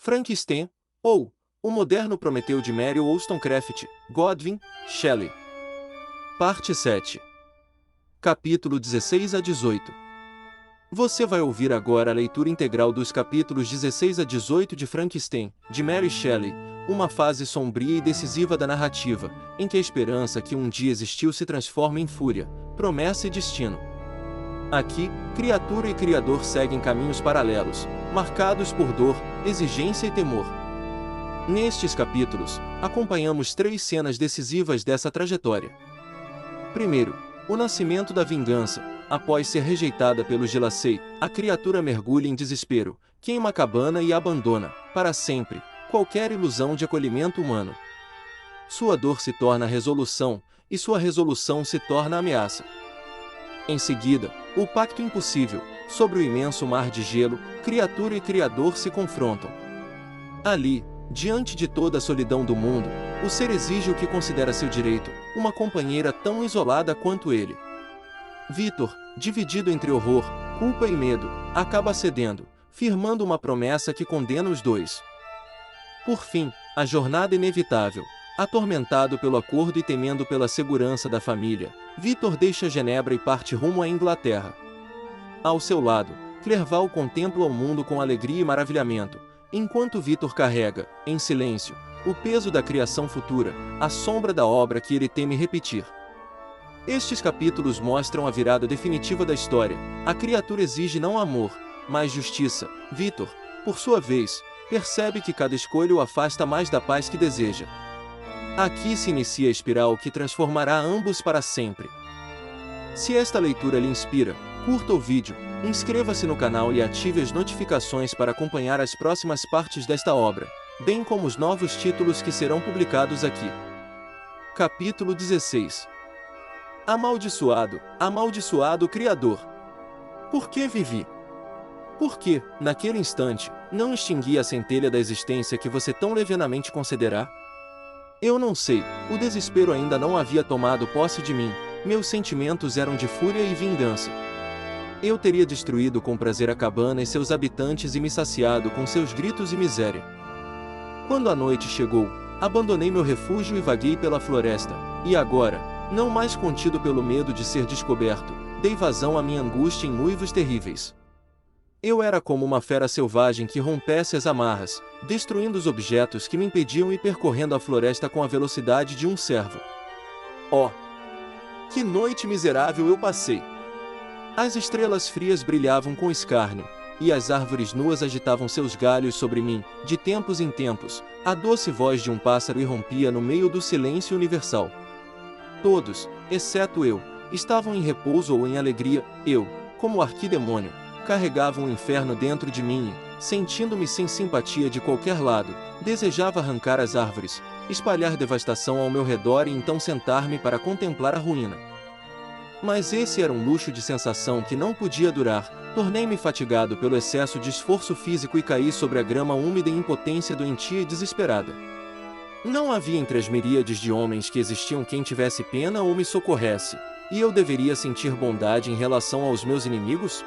Frankenstein, ou O Moderno Prometeu de Mary Wollstonecraft, Godwin, Shelley. Parte 7. Capítulo 16 a 18. Você vai ouvir agora a leitura integral dos capítulos 16 a 18 de Frankenstein, de Mary Shelley, uma fase sombria e decisiva da narrativa, em que a esperança que um dia existiu se transforma em fúria, promessa e destino. Aqui, criatura e criador seguem caminhos paralelos, marcados por dor, exigência e temor. Nestes capítulos, acompanhamos 3 cenas decisivas dessa trajetória. Primeiro, o nascimento da vingança. Após ser rejeitada pelo Gilasei, a criatura mergulha em desespero, queima a cabana e abandona, para sempre, qualquer ilusão de acolhimento humano. Sua dor se torna resolução, e sua resolução se torna ameaça. Em seguida, o pacto impossível. Sobre o imenso mar de gelo, criatura e criador se confrontam. Ali, diante de toda a solidão do mundo, o ser exige o que considera seu direito, uma companheira tão isolada quanto ele. Victor, dividido entre horror, culpa e medo, acaba cedendo, firmando uma promessa que condena os dois. Por fim, a jornada inevitável. Atormentado pelo acordo e temendo pela segurança da família, Victor deixa Genebra e parte rumo à Inglaterra. Ao seu lado, Clerval contempla o mundo com alegria e maravilhamento, enquanto Victor carrega, em silêncio, o peso da criação futura, a sombra da obra que ele teme repetir. Estes capítulos mostram a virada definitiva da história. A criatura exige não amor, mas justiça. Victor, por sua vez, percebe que cada escolha o afasta mais da paz que deseja. Aqui se inicia a espiral que transformará ambos para sempre. Se esta leitura lhe inspira, curta o vídeo, inscreva-se no canal e ative as notificações para acompanhar as próximas partes desta obra, bem como os novos títulos que serão publicados aqui. Capítulo 16. Amaldiçoado, amaldiçoado Criador. Por que vivi? Por que, naquele instante, não extingui a centelha da existência que você tão levianamente considerá? Eu não sei, o desespero ainda não havia tomado posse de mim, meus sentimentos eram de fúria e vingança. Eu teria destruído com prazer a cabana e seus habitantes e me saciado com seus gritos e miséria. Quando a noite chegou, abandonei meu refúgio e vaguei pela floresta, e agora, não mais contido pelo medo de ser descoberto, dei vazão à minha angústia em uivos terríveis. Eu era como uma fera selvagem que rompesse as amarras, destruindo os objetos que me impediam e percorrendo a floresta com a velocidade de um cervo. Oh! Que noite miserável eu passei! As estrelas frias brilhavam com escárnio, e as árvores nuas agitavam seus galhos sobre mim. De tempos em tempos, a doce voz de um pássaro irrompia no meio do silêncio universal. Todos, exceto eu, estavam em repouso ou em alegria. Eu, como arquidemônio, carregava um inferno dentro de mim e, sentindo-me sem simpatia de qualquer lado, desejava arrancar as árvores, espalhar devastação ao meu redor e então sentar-me para contemplar a ruína. Mas esse era um luxo de sensação que não podia durar. Tornei-me fatigado pelo excesso de esforço físico e caí sobre a grama úmida em impotência doentia e desesperada. Não havia entre as miríades de homens que existiam quem tivesse pena ou me socorresse, e eu deveria sentir bondade em relação aos meus inimigos?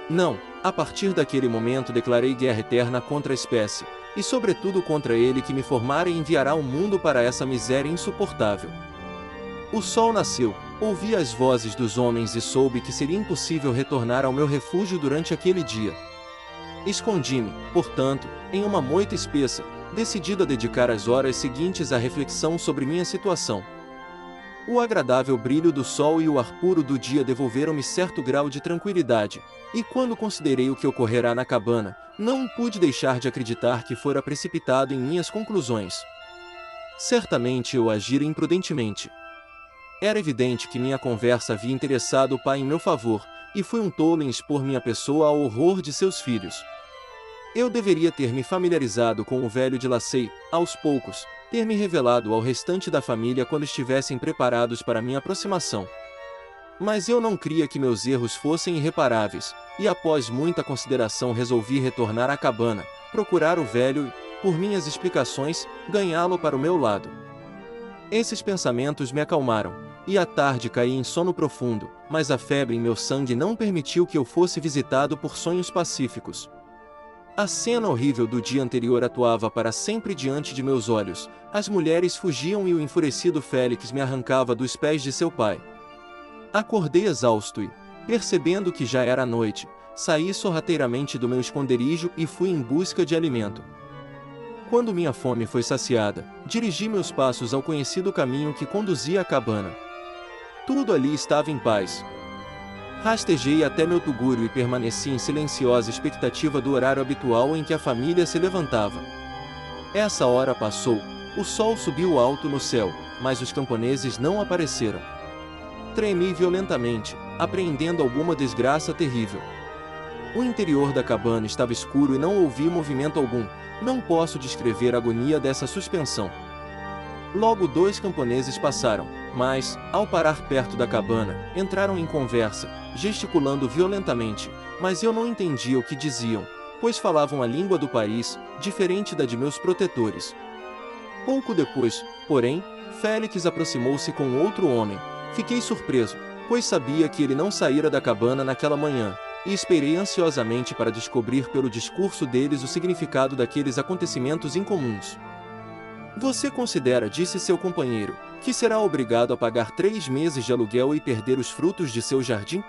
Não, a partir daquele momento declarei guerra eterna contra a espécie, e sobretudo contra ele que me formara e enviará o mundo para essa miséria insuportável. O sol nasceu, ouvi as vozes dos homens e soube que seria impossível retornar ao meu refúgio durante aquele dia. Escondi-me, portanto, em uma moita espessa, decidido a dedicar as horas seguintes à reflexão sobre minha situação. O agradável brilho do sol e o ar puro do dia devolveram-me certo grau de tranquilidade, e quando considerei o que ocorrerá na cabana, não pude deixar de acreditar que fora precipitado em minhas conclusões. Certamente eu agira imprudentemente. Era evidente que minha conversa havia interessado o pai em meu favor, e fui um tolo em expor minha pessoa ao horror de seus filhos. Eu deveria ter me familiarizado com o velho de Lacey, aos poucos, ter me revelado ao restante da família quando estivessem preparados para minha aproximação. Mas eu não cria que meus erros fossem irreparáveis, e após muita consideração resolvi retornar à cabana, procurar o velho e, por minhas explicações, ganhá-lo para o meu lado. Esses pensamentos me acalmaram, e à tarde caí em sono profundo, mas a febre em meu sangue não permitiu que eu fosse visitado por sonhos pacíficos. A cena horrível do dia anterior atuava para sempre diante de meus olhos. As mulheres fugiam e o enfurecido Félix me arrancava dos pés de seu pai. Acordei exausto e, percebendo que já era noite, saí sorrateiramente do meu esconderijo e fui em busca de alimento. Quando minha fome foi saciada, dirigi meus passos ao conhecido caminho que conduzia à cabana. Tudo ali estava em paz. Rastejei até meu tugúrio e permaneci em silenciosa expectativa do horário habitual em que a família se levantava. Essa hora passou, o sol subiu alto no céu, mas os camponeses não apareceram. Tremi violentamente, apreendendo alguma desgraça terrível. O interior da cabana estava escuro e não ouvi movimento algum. Não posso descrever a agonia dessa suspensão. Logo 2 camponeses passaram, mas, ao parar perto da cabana, entraram em conversa, gesticulando violentamente, mas eu não entendia o que diziam, pois falavam a língua do país, diferente da de meus protetores. Pouco depois, porém, Félix aproximou-se com outro homem. Fiquei surpreso, pois sabia que ele não saíra da cabana naquela manhã, e esperei ansiosamente para descobrir pelo discurso deles o significado daqueles acontecimentos incomuns. Você considera, disse seu companheiro, que será obrigado a pagar 3 meses de aluguel e perder os frutos de seu jardim?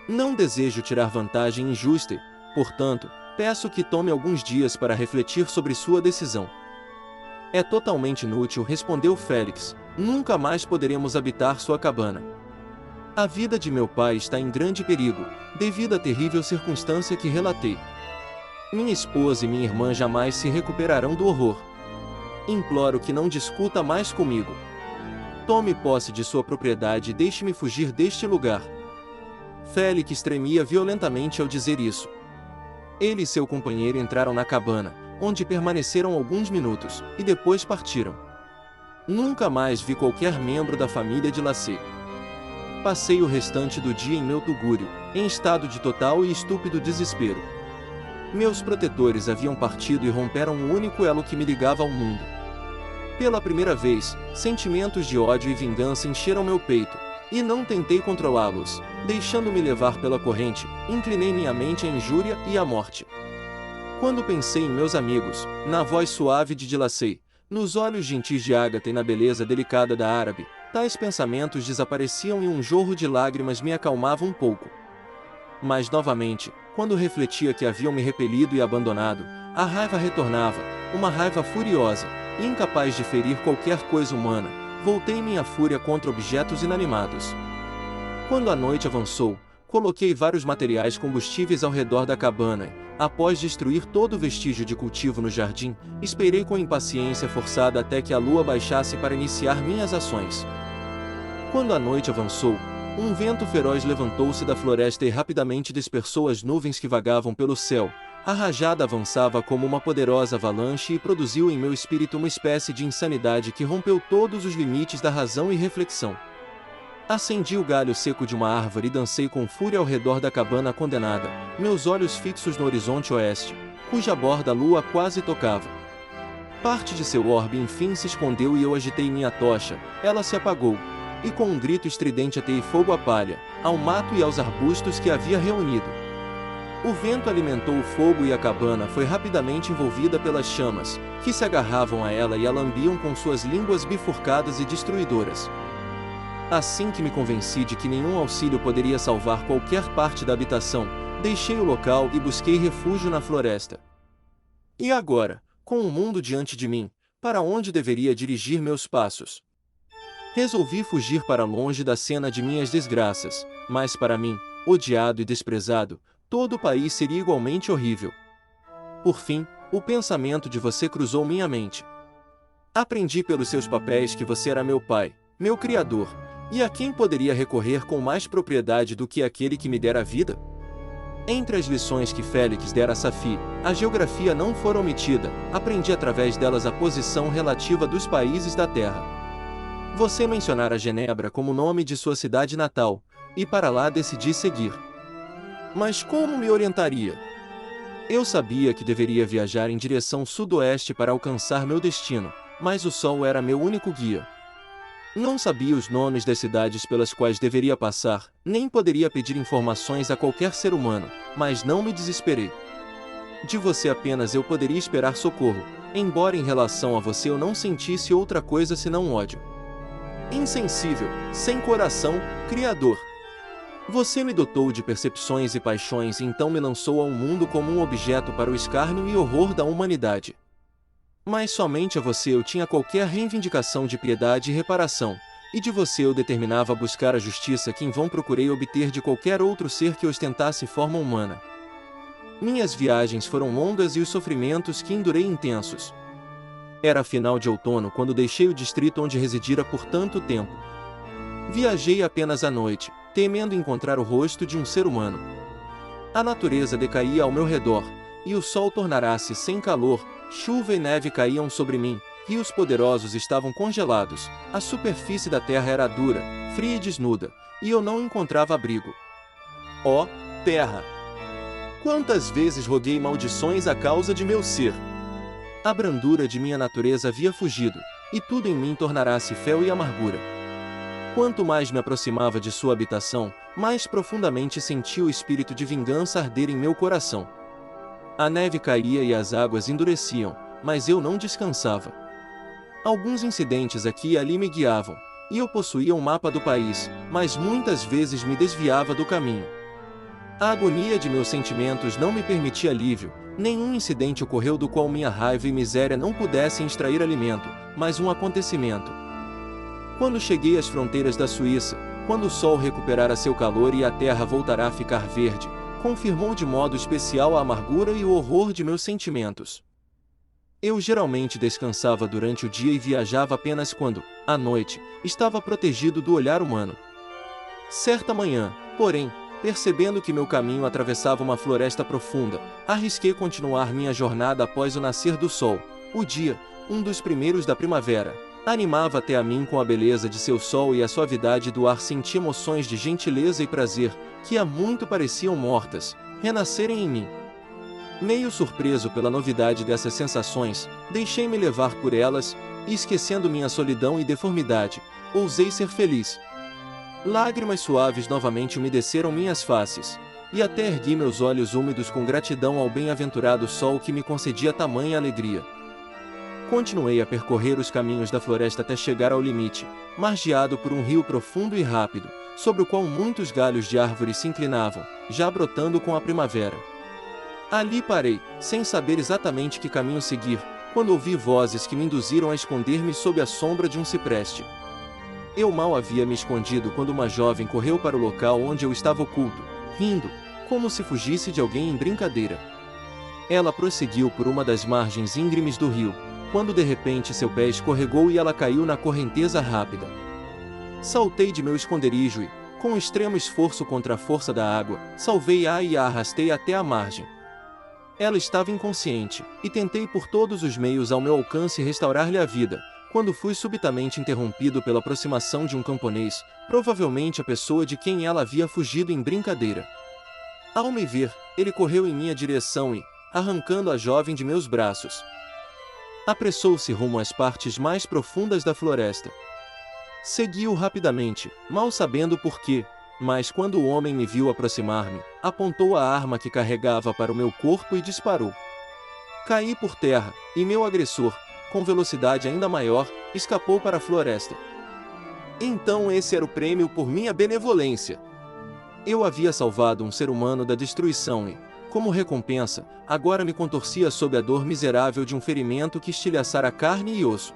Não desejo tirar vantagem injusta e, portanto, peço que tome alguns dias para refletir sobre sua decisão. É totalmente inútil, respondeu Félix. Nunca mais poderemos habitar sua cabana. A vida de meu pai está em grande perigo, devido à terrível circunstância que relatei. Minha esposa e minha irmã jamais se recuperarão do horror. Imploro que não discuta mais comigo. Tome posse de sua propriedade e deixe-me fugir deste lugar. Félix tremia violentamente ao dizer isso. Ele e seu companheiro entraram na cabana, onde permaneceram alguns minutos, e depois partiram. Nunca mais vi qualquer membro da família de Lacey. Passei o restante do dia em meu tugúrio, em estado de total e estúpido desespero. Meus protetores haviam partido e romperam o único elo que me ligava ao mundo. Pela primeira vez, sentimentos de ódio e vingança encheram meu peito, e não tentei controlá-los. Deixando-me levar pela corrente, inclinei minha mente à injúria e à morte. Quando pensei em meus amigos, na voz suave de Lacey, nos olhos gentis de Ágata e na beleza delicada da árabe, tais pensamentos desapareciam e um jorro de lágrimas me acalmava um pouco. Mas novamente, quando refletia que haviam me repelido e abandonado, a raiva retornava, uma raiva furiosa, incapaz de ferir qualquer coisa humana. Voltei minha fúria contra objetos inanimados. Quando a noite avançou, coloquei vários materiais combustíveis ao redor da cabana e, após destruir todo vestígio de cultivo no jardim, esperei com impaciência forçada até que a lua baixasse para iniciar minhas ações. Quando a noite avançou, um vento feroz levantou-se da floresta e rapidamente dispersou as nuvens que vagavam pelo céu. A rajada avançava como uma poderosa avalanche e produziu em meu espírito uma espécie de insanidade que rompeu todos os limites da razão e reflexão. Acendi o galho seco de uma árvore e dancei com fúria ao redor da cabana condenada, meus olhos fixos no horizonte oeste, cuja borda a lua quase tocava. Parte de seu orbe enfim se escondeu e eu agitei minha tocha. Ela se apagou, e com um grito estridente atei fogo à palha, ao mato e aos arbustos que havia reunido. O vento alimentou o fogo e a cabana foi rapidamente envolvida pelas chamas, que se agarravam a ela e a lambiam com suas línguas bifurcadas e destruidoras. Assim que me convenci de que nenhum auxílio poderia salvar qualquer parte da habitação, deixei o local e busquei refúgio na floresta. E agora, com o mundo diante de mim, para onde deveria dirigir meus passos? Resolvi fugir para longe da cena de minhas desgraças, mas para mim, odiado e desprezado, todo o país seria igualmente horrível. Por fim, o pensamento de você cruzou minha mente. Aprendi pelos seus papéis que você era meu pai, meu criador, e a quem poderia recorrer com mais propriedade do que aquele que me dera a vida? Entre as lições que Félix dera a Safi, a geografia não fora omitida, aprendi através delas a posição relativa dos países da Terra. Você mencionara Genebra como nome de sua cidade natal, e para lá decidi seguir. Mas como me orientaria? Eu sabia que deveria viajar em direção sudoeste para alcançar meu destino, mas o sol era meu único guia. Não sabia os nomes das cidades pelas quais deveria passar, nem poderia pedir informações a qualquer ser humano, mas não me desesperei. De você apenas eu poderia esperar socorro, embora em relação a você eu não sentisse outra coisa senão ódio. Insensível, sem coração, Criador. Você me dotou de percepções e paixões e então me lançou ao mundo como um objeto para o escárnio e horror da humanidade. Mas somente a você eu tinha qualquer reivindicação de piedade e reparação, e de você eu determinava buscar a justiça que em vão procurei obter de qualquer outro ser que ostentasse forma humana. Minhas viagens foram longas e os sofrimentos que endurei intensos. Era final de outono quando deixei o distrito onde residira por tanto tempo. Viajei apenas à noite, temendo encontrar o rosto de um ser humano. A natureza decaía ao meu redor, e o sol tornara-se sem calor, chuva e neve caíam sobre mim, rios poderosos estavam congelados, a superfície da terra era dura, fria e desnuda, e eu não encontrava abrigo. Ó, terra! Quantas vezes roguei maldições à causa de meu ser! A brandura de minha natureza havia fugido, e tudo em mim tornara-se fel e amargura. Quanto mais me aproximava de sua habitação, mais profundamente senti o espírito de vingança arder em meu coração. A neve caía e as águas endureciam, mas eu não descansava. Alguns incidentes aqui e ali me guiavam, e eu possuía um mapa do país, mas muitas vezes me desviava do caminho. A agonia de meus sentimentos não me permitia alívio, nenhum incidente ocorreu do qual minha raiva e miséria não pudessem extrair alimento, mas um acontecimento. Quando cheguei às fronteiras da Suíça, quando o sol recuperara seu calor e a terra voltará a ficar verde, confirmou de modo especial a amargura e o horror de meus sentimentos. Eu geralmente descansava durante o dia e viajava apenas quando, à noite, estava protegido do olhar humano. Certa manhã, porém, percebendo que meu caminho atravessava uma floresta profunda, arrisquei continuar minha jornada após o nascer do sol. O dia, um dos primeiros da primavera, animava até a mim com a beleza de seu sol e a suavidade do ar. Senti emoções de gentileza e prazer, que há muito pareciam mortas, renascerem em mim. Meio surpreso pela novidade dessas sensações, deixei-me levar por elas, e esquecendo minha solidão e deformidade, ousei ser feliz. Lágrimas suaves novamente umedeceram minhas faces, e até ergui meus olhos úmidos com gratidão ao bem-aventurado sol que me concedia tamanha alegria. Continuei a percorrer os caminhos da floresta até chegar ao limite, margeado por um rio profundo e rápido, sobre o qual muitos galhos de árvores se inclinavam, já brotando com a primavera. Ali parei, sem saber exatamente que caminho seguir, quando ouvi vozes que me induziram a esconder-me sob a sombra de um cipreste. Eu mal havia me escondido quando uma jovem correu para o local onde eu estava oculto, rindo, como se fugisse de alguém em brincadeira. Ela prosseguiu por uma das margens íngremes do rio, quando de repente seu pé escorregou e ela caiu na correnteza rápida. Saltei de meu esconderijo e, com extremo esforço contra a força da água, salvei-a e a arrastei até a margem. Ela estava inconsciente, e tentei por todos os meios ao meu alcance restaurar-lhe a vida, quando fui subitamente interrompido pela aproximação de um camponês, provavelmente a pessoa de quem ela havia fugido em brincadeira. Ao me ver, ele correu em minha direção e, arrancando a jovem de meus braços, apressou-se rumo às partes mais profundas da floresta. Segui-o rapidamente, mal sabendo por quê, mas quando o homem me viu aproximar-me, apontou a arma que carregava para o meu corpo e disparou. Caí por terra, e meu agressor, com velocidade ainda maior, escapou para a floresta. Então esse era o prêmio por minha benevolência. Eu havia salvado um ser humano da destruição e, como recompensa, agora me contorcia sob a dor miserável de um ferimento que estilhaçara carne e osso.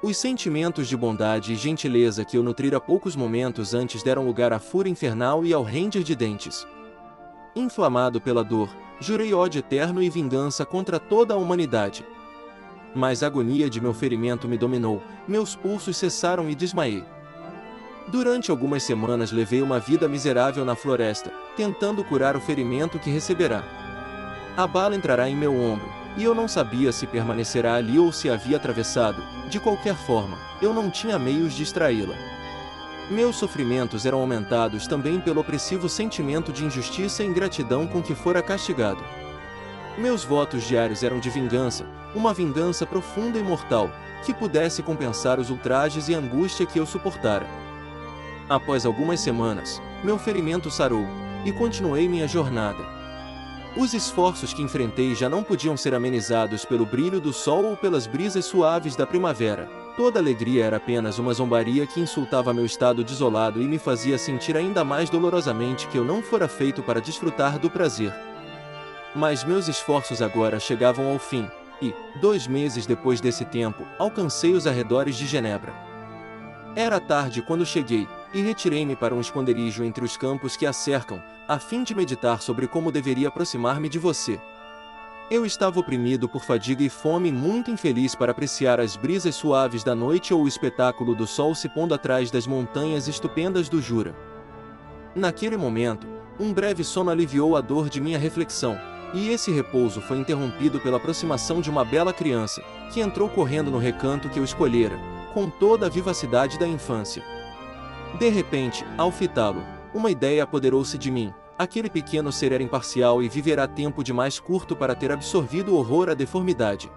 Os sentimentos de bondade e gentileza que eu nutrira poucos momentos antes deram lugar à fúria infernal e ao ranger de dentes. Inflamado pela dor, jurei ódio eterno e vingança contra toda a humanidade. Mas a agonia de meu ferimento me dominou, meus pulsos cessaram e desmaiei. Durante algumas semanas levei uma vida miserável na floresta, tentando curar o ferimento que receberá. A bala entrará em meu ombro, e eu não sabia se permanecerá ali ou se havia atravessado. De qualquer forma, eu não tinha meios de extraí-la. Meus sofrimentos eram aumentados também pelo opressivo sentimento de injustiça e ingratidão com que fora castigado. Meus votos diários eram de vingança, uma vingança profunda e mortal, que pudesse compensar os ultrajes e a angústia que eu suportara. Após algumas semanas, meu ferimento sarou, e continuei minha jornada. Os esforços que enfrentei já não podiam ser amenizados pelo brilho do sol ou pelas brisas suaves da primavera. Toda alegria era apenas uma zombaria que insultava meu estado desolado e me fazia sentir ainda mais dolorosamente que eu não fora feito para desfrutar do prazer. Mas meus esforços agora chegavam ao fim, e, 2 meses depois desse tempo, alcancei os arredores de Genebra. Era tarde quando cheguei, e retirei-me para um esconderijo entre os campos que a cercam, a fim de meditar sobre como deveria aproximar-me de você. Eu estava oprimido por fadiga e fome e muito infeliz para apreciar as brisas suaves da noite ou o espetáculo do sol se pondo atrás das montanhas estupendas do Jura. Naquele momento, um breve sono aliviou a dor de minha reflexão, e esse repouso foi interrompido pela aproximação de uma bela criança, que entrou correndo no recanto que eu escolhera, com toda a vivacidade da infância. De repente, ao fitá-lo, uma ideia apoderou-se de mim. Aquele pequeno ser era imparcial e viverá tempo demais curto para ter absorvido o horror à deformidade.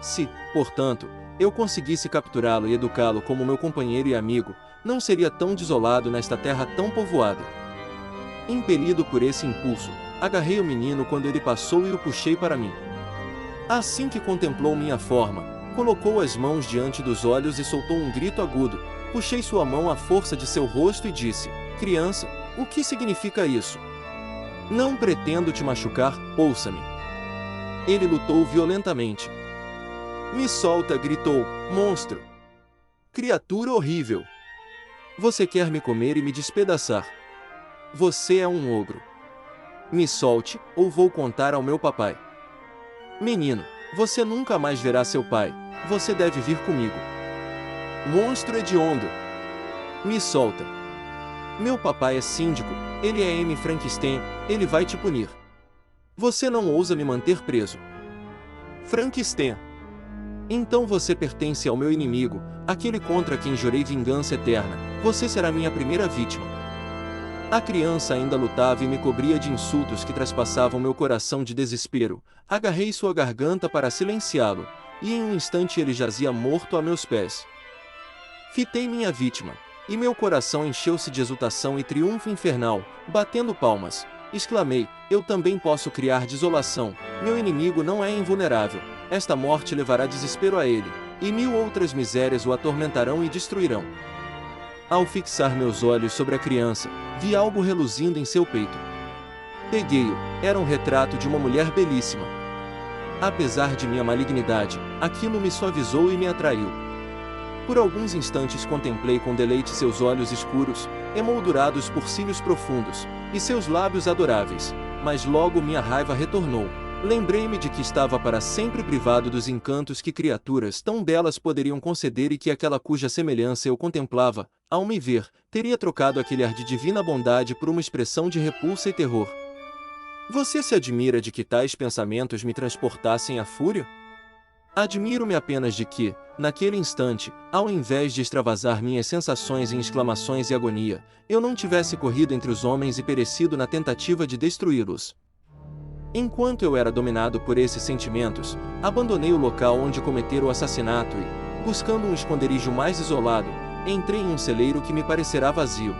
Se, portanto, eu conseguisse capturá-lo e educá-lo como meu companheiro e amigo, não seria tão desolado nesta terra tão povoada. Impelido por esse impulso, agarrei o menino quando ele passou e o puxei para mim. Assim que contemplou minha forma, colocou as mãos diante dos olhos e soltou um grito agudo. Puxei sua mão à força de seu rosto e disse: "Criança, o que significa isso? Não pretendo te machucar, ouça-me." Ele lutou violentamente. "Me solta!" gritou, "monstro! Criatura horrível! Você quer me comer e me despedaçar. Você é um ogro. Me solte, ou vou contar ao meu papai." "Menino, você nunca mais verá seu pai. Você deve vir comigo." "Monstro hediondo! Me solta. Meu papai é síndico, ele é M. Frankenstein, ele vai te punir. Você não ousa me manter preso." "Frankenstein! Então você pertence ao meu inimigo, aquele contra quem jurei vingança eterna. Você será minha primeira vítima." A criança ainda lutava e me cobria de insultos que traspassavam meu coração de desespero. Agarrei sua garganta para silenciá-lo, e em um instante ele jazia morto a meus pés. Fitei minha vítima, e meu coração encheu-se de exultação e triunfo infernal. Batendo palmas, exclamei: "Eu também posso criar desolação. Meu inimigo não é invulnerável. Esta morte levará desespero a ele, e 1000 outras misérias o atormentarão e destruirão." Ao fixar meus olhos sobre a criança, vi algo reluzindo em seu peito. Peguei-o, era um retrato de uma mulher belíssima. Apesar de minha malignidade, aquilo me suavizou e me atraiu. Por alguns instantes contemplei com deleite seus olhos escuros, emoldurados por cílios profundos, e seus lábios adoráveis, mas logo minha raiva retornou. Lembrei-me de que estava para sempre privado dos encantos que criaturas tão belas poderiam conceder e que aquela cuja semelhança eu contemplava, ao me ver, teria trocado aquele ar de divina bondade por uma expressão de repulsa e terror. Você se admira de que tais pensamentos me transportassem à fúria? Admiro-me apenas de que, naquele instante, ao invés de extravasar minhas sensações em exclamações e agonia, eu não tivesse corrido entre os homens e perecido na tentativa de destruí-los. Enquanto eu era dominado por esses sentimentos, abandonei o local onde cometer o assassinato e, buscando um esconderijo mais isolado, entrei em um celeiro que me parecerá vazio.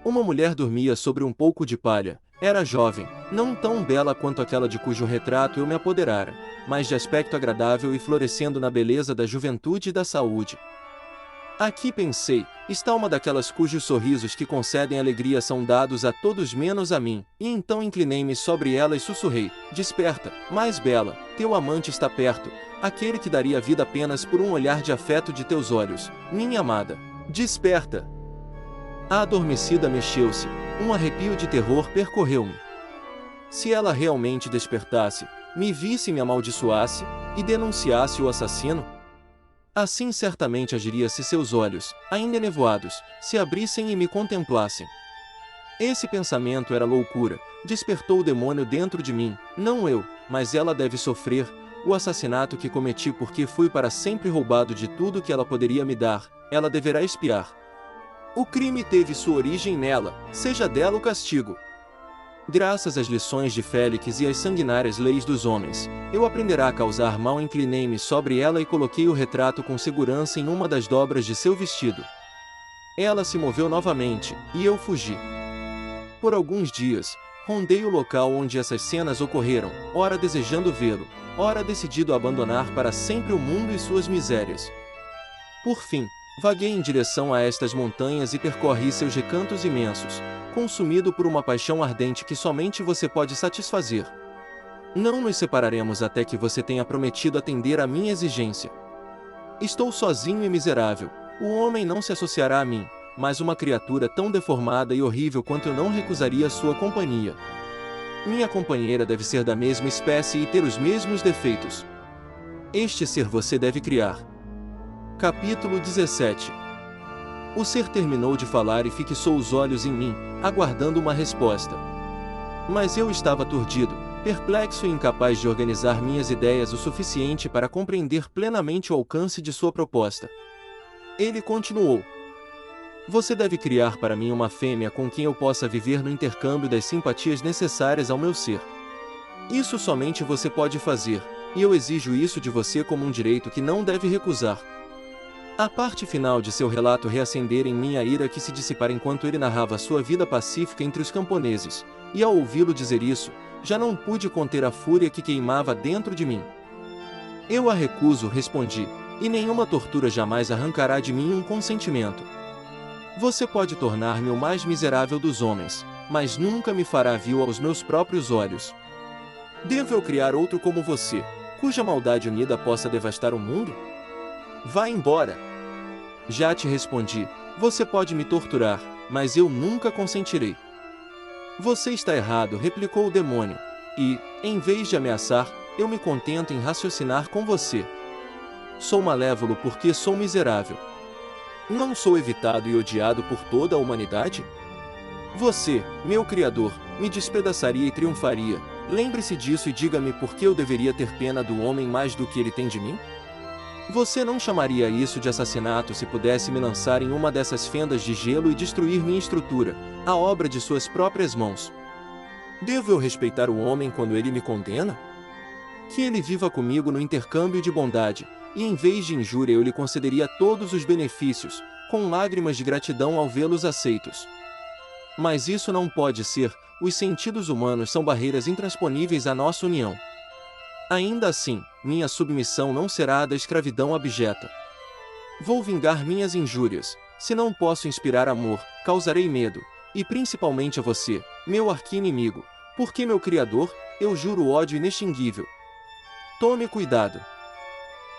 Uma mulher dormia sobre um pouco de palha. Era jovem, não tão bela quanto aquela de cujo retrato eu me apoderara, mas de aspecto agradável e florescendo na beleza da juventude e da saúde. Aqui pensei, está uma daquelas cujos sorrisos que concedem alegria são dados a todos menos a mim, e então inclinei-me sobre ela e sussurrei: "Desperta, mais bela, teu amante está perto, aquele que daria vida apenas por um olhar de afeto de teus olhos, minha amada. Desperta!" A adormecida mexeu-se, um arrepio de terror percorreu-me. Se ela realmente despertasse, me visse e me amaldiçoasse, e denunciasse o assassino? Assim certamente agiria se seus olhos, ainda enevoados, se abrissem e me contemplassem. Esse pensamento era loucura, despertou o demônio dentro de mim, não eu, mas ela deve sofrer o assassinato que cometi porque fui para sempre roubado de tudo que ela poderia me dar, ela deverá expiar. O crime teve sua origem nela, seja dela o castigo. Graças às lições de Félix e às sanguinárias leis dos homens, eu aprenderá a causar mal. Inclinei-me sobre ela e coloquei o retrato com segurança em uma das dobras de seu vestido. Ela se moveu novamente, e eu fugi. Por alguns dias, Rondei o local onde essas cenas ocorreram, ora desejando vê-lo, ora decidido a abandonar para sempre o mundo e suas misérias. Por fim, vaguei em direção a estas montanhas e percorri seus recantos imensos, consumido por uma paixão ardente que somente você pode satisfazer. Não nos separaremos até que você tenha prometido atender à minha exigência. Estou sozinho e miserável, o homem não se associará a mim, mas uma criatura tão deformada e horrível quanto eu não recusaria sua companhia. Minha companheira deve ser da mesma espécie e ter os mesmos defeitos. Este ser você deve criar. Capítulo 17. O ser terminou de falar e fixou os olhos em mim, aguardando uma resposta. Mas eu estava aturdido, perplexo e incapaz de organizar minhas ideias o suficiente para compreender plenamente o alcance de sua proposta. Ele continuou. Você deve criar para mim uma fêmea com quem eu possa viver no intercâmbio das simpatias necessárias ao meu ser. Isso somente você pode fazer, e eu exijo isso de você como um direito que não deve recusar. A parte final de seu relato reacendera em mim a ira que se dissipara enquanto ele narrava sua vida pacífica entre os camponeses, e ao ouvi-lo dizer isso, já não pude conter a fúria que queimava dentro de mim. Eu a recuso, respondi, e nenhuma tortura jamais arrancará de mim um consentimento. Você pode tornar-me o mais miserável dos homens, mas nunca me fará vil aos meus próprios olhos. Devo eu criar outro como você, cuja maldade unida possa devastar o mundo? Vá embora! Já te respondi, você pode me torturar, mas eu nunca consentirei. Você está errado, replicou o demônio, e, em vez de ameaçar, eu me contento em raciocinar com você. Sou malévolo porque sou miserável. Não sou evitado e odiado por toda a humanidade? Você, meu Criador, me despedaçaria e triunfaria. Lembre-se disso e diga-me por que eu deveria ter pena do homem mais do que ele tem de mim? Você não chamaria isso de assassinato se pudesse me lançar em uma dessas fendas de gelo e destruir minha estrutura, a obra de suas próprias mãos. Devo eu respeitar o homem quando ele me condena? Que ele viva comigo no intercâmbio de bondade, e em vez de injúria eu lhe concederia todos os benefícios, com lágrimas de gratidão ao vê-los aceitos. Mas isso não pode ser, os sentidos humanos são barreiras intransponíveis à nossa união. Ainda assim, minha submissão não será a da escravidão abjeta. Vou vingar minhas injúrias, se não posso inspirar amor, causarei medo, e principalmente a você, meu arqui-inimigo, porque meu Criador, eu juro ódio inextinguível. Tome cuidado.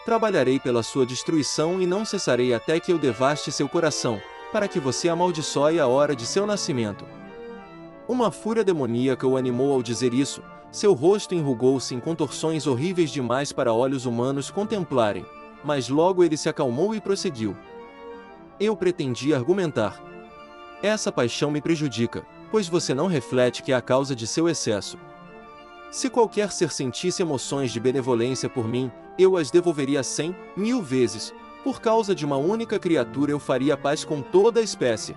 Trabalharei pela sua destruição e não cessarei até que eu devaste seu coração, para que você amaldiçoe a hora de seu nascimento. Uma fúria demoníaca o animou ao dizer isso, seu rosto enrugou-se em contorções horríveis demais para olhos humanos contemplarem, mas logo ele se acalmou e prosseguiu. Eu pretendia argumentar. Essa paixão me prejudica, pois você não reflete que é a causa de seu excesso. Se qualquer ser sentisse emoções de benevolência por mim, eu as devolveria 100.000 vezes. Por causa de uma única criatura eu faria paz com toda a espécie.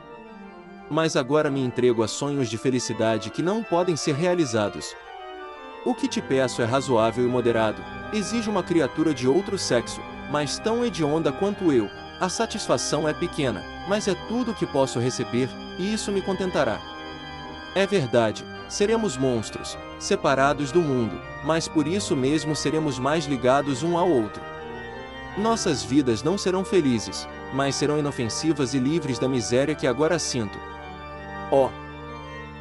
Mas agora me entrego a sonhos de felicidade que não podem ser realizados. O que te peço é razoável e moderado. Exijo uma criatura de outro sexo, mas tão hedionda quanto eu. A satisfação é pequena, mas é tudo o que posso receber, e isso me contentará. É verdade, seremos monstros, separados do mundo, mas por isso mesmo seremos mais ligados um ao outro. Nossas vidas não serão felizes, mas serão inofensivas e livres da miséria que agora sinto. Ó,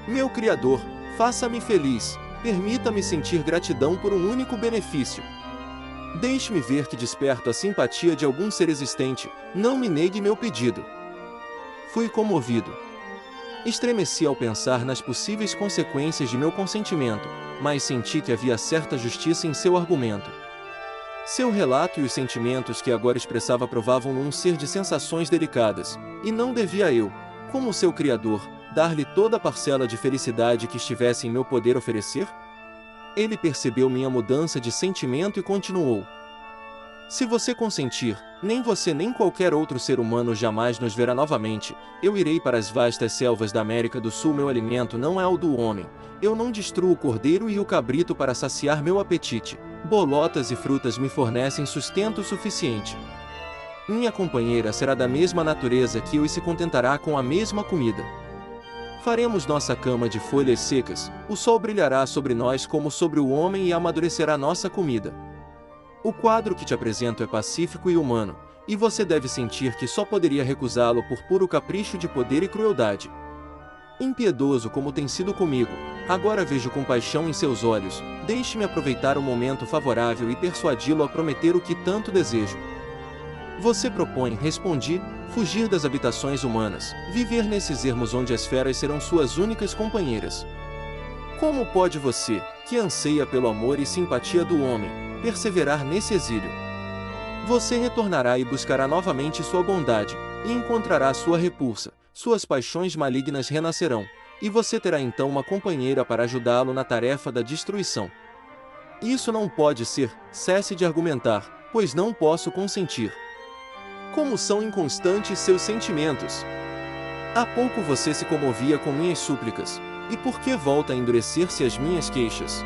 meu Criador, faça-me feliz, permita-me sentir gratidão por um único benefício. Deixe-me ver que desperto a simpatia de algum ser existente, não me negue meu pedido. Fui comovido. Estremeci ao pensar nas possíveis consequências de meu consentimento, mas senti que havia certa justiça em seu argumento. Seu relato e os sentimentos que agora expressava provavam-no um ser de sensações delicadas, e não devia eu, como seu Criador, dar-lhe toda a parcela de felicidade que estivesse em meu poder oferecer? Ele percebeu minha mudança de sentimento e continuou. Se você consentir, nem você nem qualquer outro ser humano jamais nos verá novamente. Eu irei para as vastas selvas da América do Sul. Meu alimento não é o do homem. Eu não destruo o cordeiro e o cabrito para saciar meu apetite. Bolotas e frutas me fornecem sustento suficiente. Minha companheira será da mesma natureza que eu e se contentará com a mesma comida. Faremos nossa cama de folhas secas, o sol brilhará sobre nós como sobre o homem e amadurecerá nossa comida. O quadro que te apresento é pacífico e humano, e você deve sentir que só poderia recusá-lo por puro capricho de poder e crueldade. Impiedoso como tem sido comigo, agora vejo compaixão em seus olhos, deixe-me aproveitar o momento favorável e persuadi-lo a prometer o que tanto desejo. Você propõe, respondi, fugir das habitações humanas, viver nesses ermos onde as feras serão suas únicas companheiras. Como pode você, que anseia pelo amor e simpatia do homem, perseverar nesse exílio? Você retornará e buscará novamente sua bondade, e encontrará sua repulsa, suas paixões malignas renascerão, e você terá então uma companheira para ajudá-lo na tarefa da destruição. Isso não pode ser, cesse de argumentar, pois não posso consentir. Como são inconstantes seus sentimentos! Há pouco você se comovia com minhas súplicas, e por que volta a endurecer-se as minhas queixas?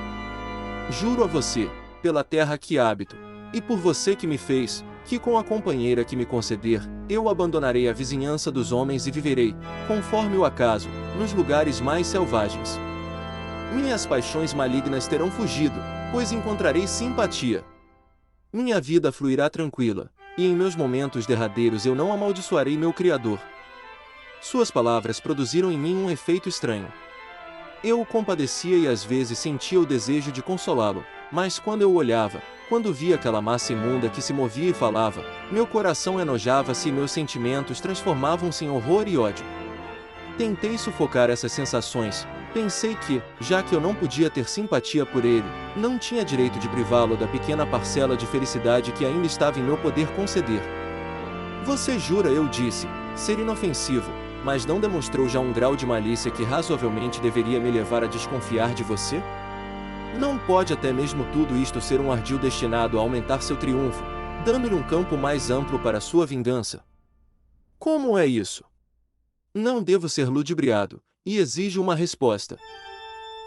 Juro a você, pela terra que habito, e por você que me fez, que com a companheira que me conceder, eu abandonarei a vizinhança dos homens e viverei, conforme o acaso, nos lugares mais selvagens. Minhas paixões malignas terão fugido, pois encontrarei simpatia. Minha vida fluirá tranquila, e em meus momentos derradeiros eu não amaldiçoarei meu Criador. Suas palavras produziram em mim um efeito estranho. Eu o compadecia e às vezes sentia o desejo de consolá-lo, mas quando eu o olhava, quando via aquela massa imunda que se movia e falava, meu coração enojava-se e meus sentimentos transformavam-se em horror e ódio. Tentei sufocar essas sensações, pensei que, já que eu não podia ter simpatia por ele, não tinha direito de privá-lo da pequena parcela de felicidade que ainda estava em meu poder conceder. Você jura, eu disse, ser inofensivo, mas não demonstrou já um grau de malícia que razoavelmente deveria me levar a desconfiar de você? Não pode até mesmo tudo isto ser um ardil destinado a aumentar seu triunfo, dando-lhe um campo mais amplo para sua vingança? Como é isso? Não devo ser ludibriado, e exijo uma resposta.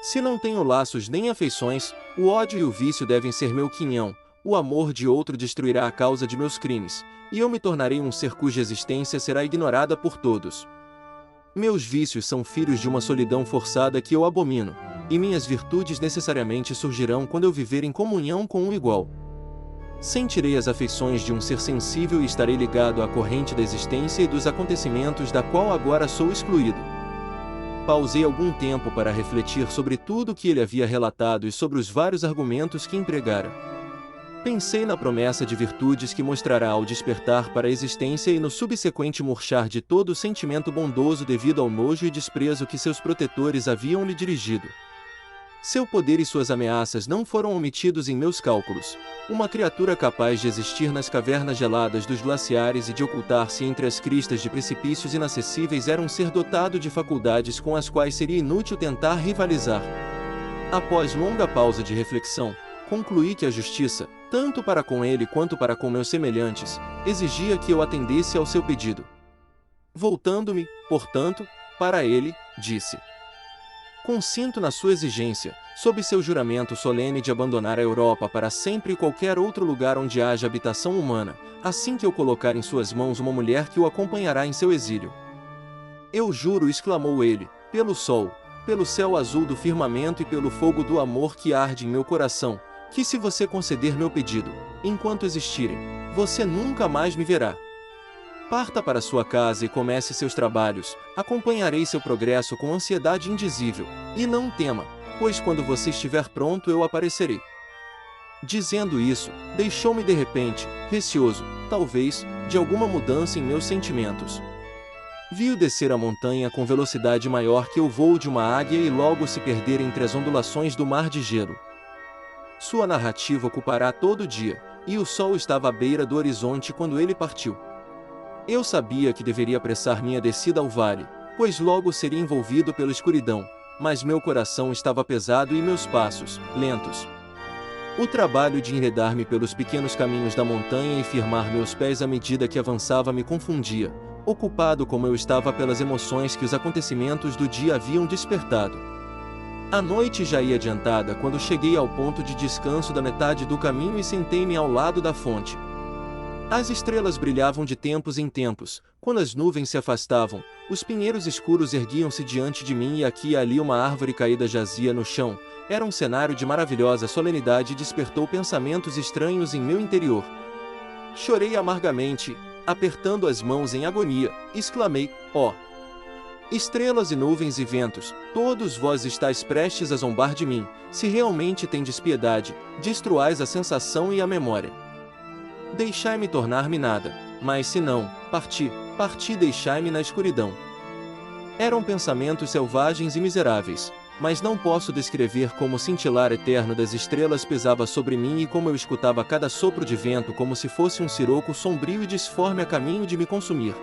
Se não tenho laços nem afeições, o ódio e o vício devem ser meu quinhão, o amor de outro destruirá a causa de meus crimes, e eu me tornarei um ser cuja existência será ignorada por todos. Meus vícios são filhos de uma solidão forçada que eu abomino, e minhas virtudes necessariamente surgirão quando eu viver em comunhão com um igual. Sentirei as afeições de um ser sensível e estarei ligado à corrente da existência e dos acontecimentos da qual agora sou excluído. Pausei algum tempo para refletir sobre tudo o que ele havia relatado e sobre os vários argumentos que empregara. Pensei na promessa de virtudes que mostrará ao despertar para a existência e no subsequente murchar de todo o sentimento bondoso devido ao nojo e desprezo que seus protetores haviam lhe dirigido. Seu poder e suas ameaças não foram omitidos em meus cálculos. Uma criatura capaz de existir nas cavernas geladas dos glaciares e de ocultar-se entre as cristas de precipícios inacessíveis era um ser dotado de faculdades com as quais seria inútil tentar rivalizar. Após longa pausa de reflexão, concluí que a justiça, tanto para com ele quanto para com meus semelhantes, exigia que eu atendesse ao seu pedido. Voltando-me, portanto, para ele, disse: consinto na sua exigência, sob seu juramento solene de abandonar a Europa para sempre e qualquer outro lugar onde haja habitação humana, assim que eu colocar em suas mãos uma mulher que o acompanhará em seu exílio. Eu juro, exclamou ele, pelo sol, pelo céu azul do firmamento e pelo fogo do amor que arde em meu coração, que se você conceder meu pedido, enquanto existirem, você nunca mais me verá. Parta para sua casa e comece seus trabalhos, acompanharei seu progresso com ansiedade indizível, e não tema, pois quando você estiver pronto eu aparecerei. Dizendo isso, deixou-me de repente, receoso, talvez, de alguma mudança em meus sentimentos. Vi-o descer a montanha com velocidade maior que o voo de uma águia e logo se perder entre as ondulações do mar de gelo. Sua narrativa ocupará todo o dia, e o sol estava à beira do horizonte quando ele partiu. Eu sabia que deveria apressar minha descida ao vale, pois logo seria envolvido pela escuridão, mas meu coração estava pesado e meus passos, lentos. O trabalho de enredar-me pelos pequenos caminhos da montanha e firmar meus pés à medida que avançava me confundia, ocupado como eu estava pelas emoções que os acontecimentos do dia haviam despertado. A noite já ia adiantada quando cheguei ao ponto de descanso da metade do caminho e sentei-me ao lado da fonte. As estrelas brilhavam de tempos em tempos. Quando as nuvens se afastavam, os pinheiros escuros erguiam-se diante de mim e aqui e ali uma árvore caída jazia no chão. Era um cenário de maravilhosa solenidade e despertou pensamentos estranhos em meu interior. Chorei amargamente, apertando as mãos em agonia, exclamei: ó! Estrelas e nuvens e ventos, todos vós estáis prestes a zombar de mim. Se realmente tendes piedade, destruais a sensação e a memória. Deixai-me tornar-me nada, mas se não, parti e deixai-me na escuridão. Eram pensamentos selvagens e miseráveis, mas não posso descrever como o cintilar eterno das estrelas pesava sobre mim e como eu escutava cada sopro de vento como se fosse um siroco sombrio e disforme a caminho de me consumir.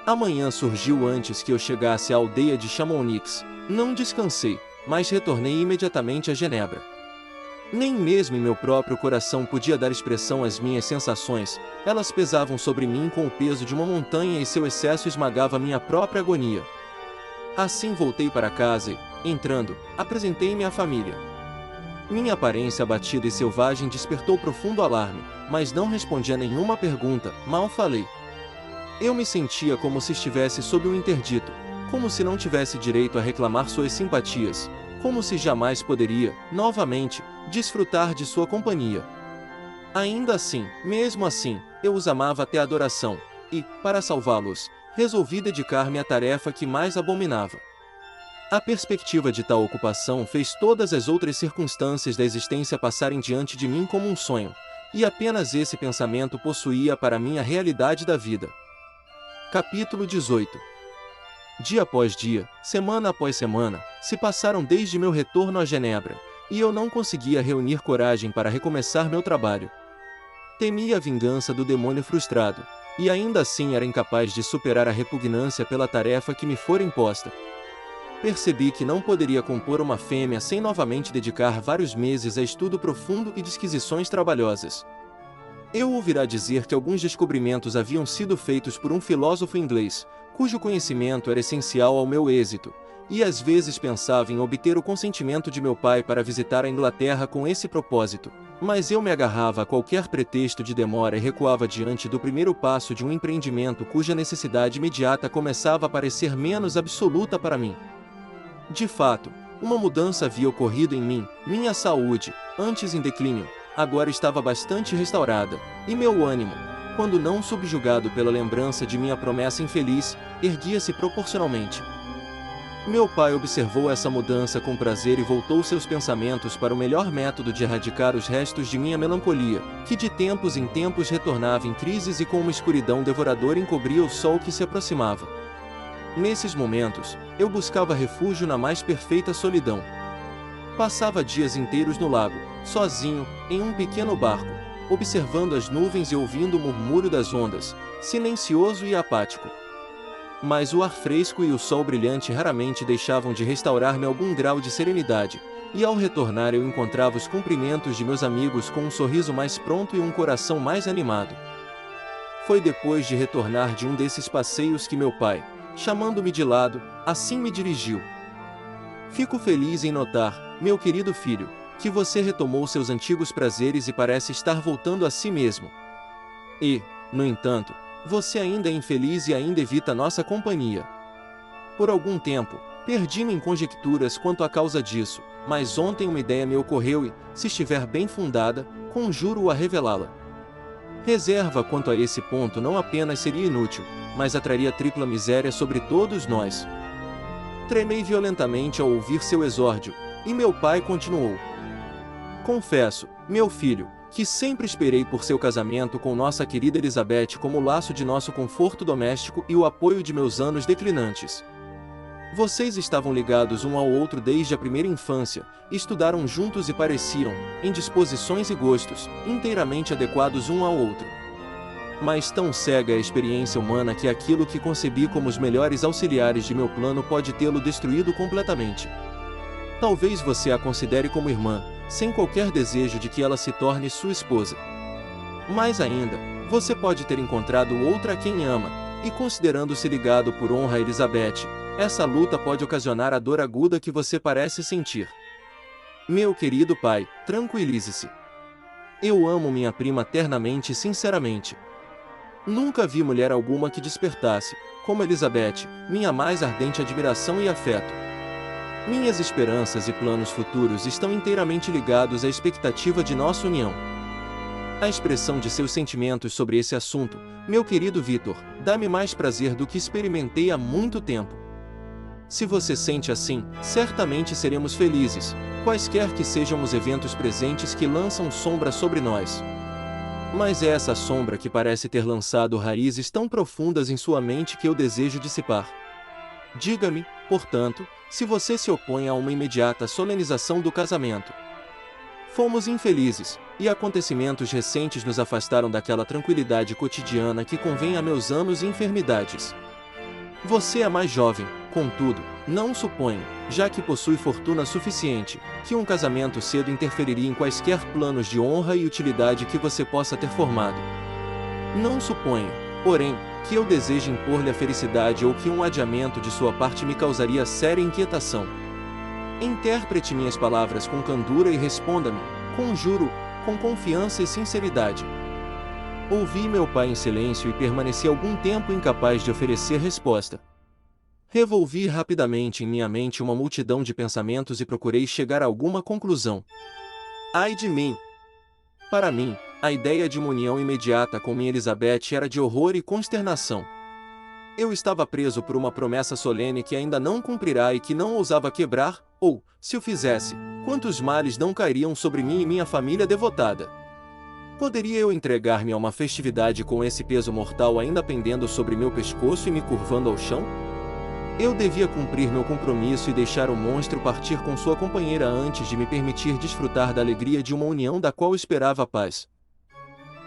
A manhã surgiu antes que eu chegasse à aldeia de Chamonix. Não descansei, mas retornei imediatamente a Genebra. Nem mesmo em meu próprio coração podia dar expressão às minhas sensações, elas pesavam sobre mim com o peso de uma montanha e seu excesso esmagava minha própria agonia. Assim voltei para casa e, entrando, apresentei-me à família. Minha aparência abatida e selvagem despertou profundo alarme, mas não respondi a nenhuma pergunta, mal falei. Eu me sentia como se estivesse sob um interdito, como se não tivesse direito a reclamar suas simpatias, como se jamais poderia, novamente, desfrutar de sua companhia. Ainda assim, mesmo assim, eu os amava até a adoração, e, para salvá-los, resolvi dedicar-me à tarefa que mais abominava. A perspectiva de tal ocupação fez todas as outras circunstâncias da existência passarem diante de mim como um sonho, e apenas esse pensamento possuía para mim a realidade da vida. Capítulo 18. Dia após dia, semana após semana, se passaram desde meu retorno a Genebra, e eu não conseguia reunir coragem para recomeçar meu trabalho. Temia a vingança do demônio frustrado, e ainda assim era incapaz de superar a repugnância pela tarefa que me fora imposta. Percebi que não poderia compor uma fêmea sem novamente dedicar vários meses a estudo profundo e disquisições trabalhosas. Eu ouvirá dizer que alguns descobrimentos haviam sido feitos por um filósofo inglês, cujo conhecimento era essencial ao meu êxito, e às vezes pensava em obter o consentimento de meu pai para visitar a Inglaterra com esse propósito, mas eu me agarrava a qualquer pretexto de demora e recuava diante do primeiro passo de um empreendimento cuja necessidade imediata começava a parecer menos absoluta para mim. De fato, uma mudança havia ocorrido em mim, minha saúde, antes em declínio, agora estava bastante restaurada, e meu ânimo, quando não subjugado pela lembrança de minha promessa infeliz, erguia-se proporcionalmente. Meu pai observou essa mudança com prazer e voltou seus pensamentos para o melhor método de erradicar os restos de minha melancolia, que de tempos em tempos retornava em crises e com uma escuridão devoradora encobria o sol que se aproximava. Nesses momentos, eu buscava refúgio na mais perfeita solidão. Passava dias inteiros no lago, sozinho, em um pequeno barco, observando as nuvens e ouvindo o murmúrio das ondas, silencioso e apático. Mas o ar fresco e o sol brilhante raramente deixavam de restaurar-me algum grau de serenidade, e ao retornar eu encontrava os cumprimentos de meus amigos com um sorriso mais pronto e um coração mais animado. Foi depois de retornar de um desses passeios que meu pai, chamando-me de lado, assim me dirigiu. Fico feliz em notar, meu querido filho, que você retomou seus antigos prazeres e parece estar voltando a si mesmo. E, no entanto, você ainda é infeliz e ainda evita nossa companhia. Por algum tempo, perdi-me em conjecturas quanto à causa disso, mas ontem uma ideia me ocorreu e, se estiver bem fundada, conjuro-o a revelá-la. Reserva quanto a esse ponto não apenas seria inútil, mas atraria tripla miséria sobre todos nós. Tremei violentamente ao ouvir seu exórdio, e meu pai continuou. Confesso, meu filho, que sempre esperei por seu casamento com nossa querida Elizabeth como o laço de nosso conforto doméstico e o apoio de meus anos declinantes. Vocês estavam ligados um ao outro desde a primeira infância, estudaram juntos e pareciam, em disposições e gostos, inteiramente adequados um ao outro. Mas tão cega é a experiência humana que aquilo que concebi como os melhores auxiliares de meu plano pode tê-lo destruído completamente. Talvez você a considere como irmã, sem qualquer desejo de que ela se torne sua esposa. Mais ainda, você pode ter encontrado outra a quem ama, e considerando-se ligado por honra a Elizabeth, essa luta pode ocasionar a dor aguda que você parece sentir. Meu querido pai, tranquilize-se. Eu amo minha prima ternamente e sinceramente, Nunca vi mulher alguma que despertasse, como Elizabeth, minha mais ardente admiração e afeto. Minhas esperanças e planos futuros estão inteiramente ligados à expectativa de nossa união. A expressão de seus sentimentos sobre esse assunto, meu querido Victor, dá-me mais prazer do que experimentei há muito tempo. Se você sente assim, certamente seremos felizes, quaisquer que sejam os eventos presentes que lançam sombra sobre nós. Mas é essa sombra que parece ter lançado raízes tão profundas em sua mente que eu desejo dissipar. Diga-me, portanto, se você se opõe a uma imediata solenização do casamento. Fomos infelizes, e acontecimentos recentes nos afastaram daquela tranquilidade cotidiana que convém a meus anos e enfermidades. Você é mais jovem, contudo, não suponho, já que possui fortuna suficiente, que um casamento cedo interferiria em quaisquer planos de honra e utilidade que você possa ter formado. Não suponho, porém, que eu deseje impor-lhe a felicidade ou que um adiamento de sua parte me causaria séria inquietação. Interprete minhas palavras com candura e responda-me, conjuro, com confiança e sinceridade. Ouvi meu pai em silêncio e permaneci algum tempo incapaz de oferecer resposta. Revolvi rapidamente em minha mente uma multidão de pensamentos e procurei chegar a alguma conclusão. Ai de mim! Para mim, a ideia de uma união imediata com minha Elizabeth era de horror e consternação. Eu estava preso por uma promessa solene que ainda não cumprirá e que não ousava quebrar, ou, se o fizesse, quantos males não cairiam sobre mim e minha família devotada? Poderia eu entregar-me a uma festividade com esse peso mortal ainda pendendo sobre meu pescoço e me curvando ao chão? Eu devia cumprir meu compromisso e deixar o monstro partir com sua companheira antes de me permitir desfrutar da alegria de uma união da qual esperava a paz.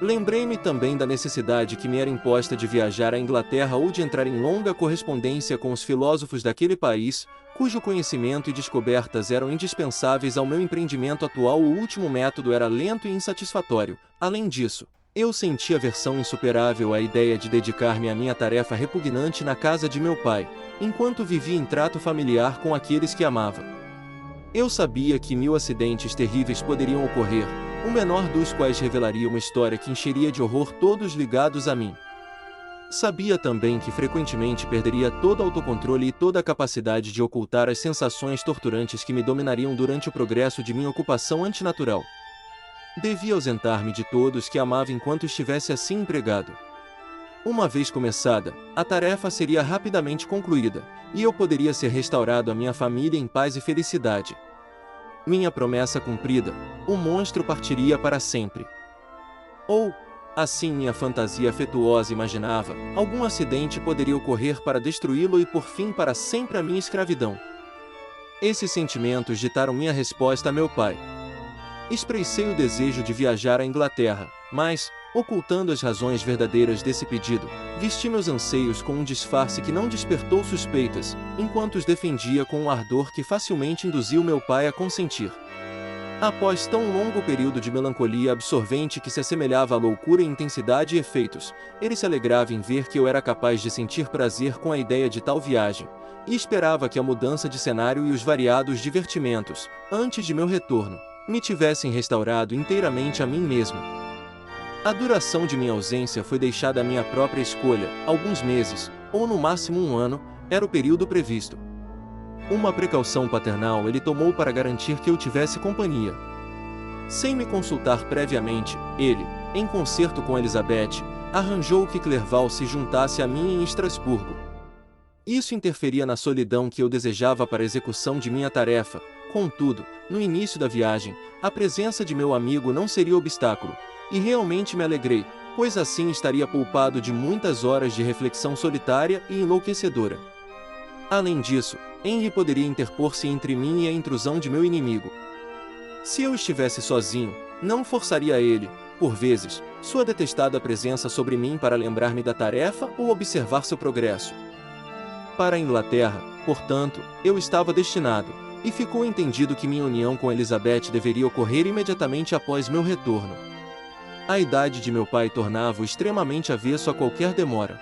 Lembrei-me também da necessidade que me era imposta de viajar à Inglaterra ou de entrar em longa correspondência com os filósofos daquele país, cujo conhecimento e descobertas eram indispensáveis ao meu empreendimento atual. O último método era lento e insatisfatório. Além disso, eu sentia aversão insuperável à ideia de dedicar-me à minha tarefa repugnante na casa de meu pai, enquanto vivia em trato familiar com aqueles que amava. Eu sabia que 1000 acidentes terríveis poderiam ocorrer, o menor dos quais revelaria uma história que encheria de horror todos ligados a mim. Sabia também que frequentemente perderia todo autocontrole e toda a capacidade de ocultar as sensações torturantes que me dominariam durante o progresso de minha ocupação antinatural. Devia ausentar-me de todos que amava enquanto estivesse assim empregado. Uma vez começada, a tarefa seria rapidamente concluída, e eu poderia ser restaurado à minha família em paz e felicidade. Minha promessa cumprida, o monstro partiria para sempre. Ou, assim minha fantasia afetuosa imaginava, algum acidente poderia ocorrer para destruí-lo e por fim para sempre a minha escravidão. Esses sentimentos ditaram minha resposta a meu pai. Expressei o desejo de viajar à Inglaterra, mas, ocultando as razões verdadeiras desse pedido, vesti meus anseios com um disfarce que não despertou suspeitas, enquanto os defendia com um ardor que facilmente induziu meu pai a consentir. Após tão longo período de melancolia absorvente que se assemelhava à loucura em intensidade e efeitos, ele se alegrava em ver que eu era capaz de sentir prazer com a ideia de tal viagem, e esperava que a mudança de cenário e os variados divertimentos, antes de meu retorno, me tivessem restaurado inteiramente a mim mesmo. A duração de minha ausência foi deixada à minha própria escolha, alguns meses, ou no máximo um ano, era o período previsto. Uma precaução paternal ele tomou para garantir que eu tivesse companhia. Sem me consultar previamente, ele, em concerto com Elizabeth, arranjou que Clerval se juntasse a mim em Estrasburgo. Isso interferia na solidão que eu desejava para a execução de minha tarefa. Contudo, no início da viagem, a presença de meu amigo não seria obstáculo, e realmente me alegrei, pois assim estaria poupado de muitas horas de reflexão solitária e enlouquecedora. Além disso, Henry poderia interpor-se entre mim e a intrusão de meu inimigo. Se eu estivesse sozinho, não forçaria ele, por vezes, sua detestada presença sobre mim para lembrar-me da tarefa ou observar seu progresso. Para a Inglaterra, portanto, eu estava destinado, e ficou entendido que minha união com Elizabeth deveria ocorrer imediatamente após meu retorno. A idade de meu pai tornava-o extremamente avesso a qualquer demora.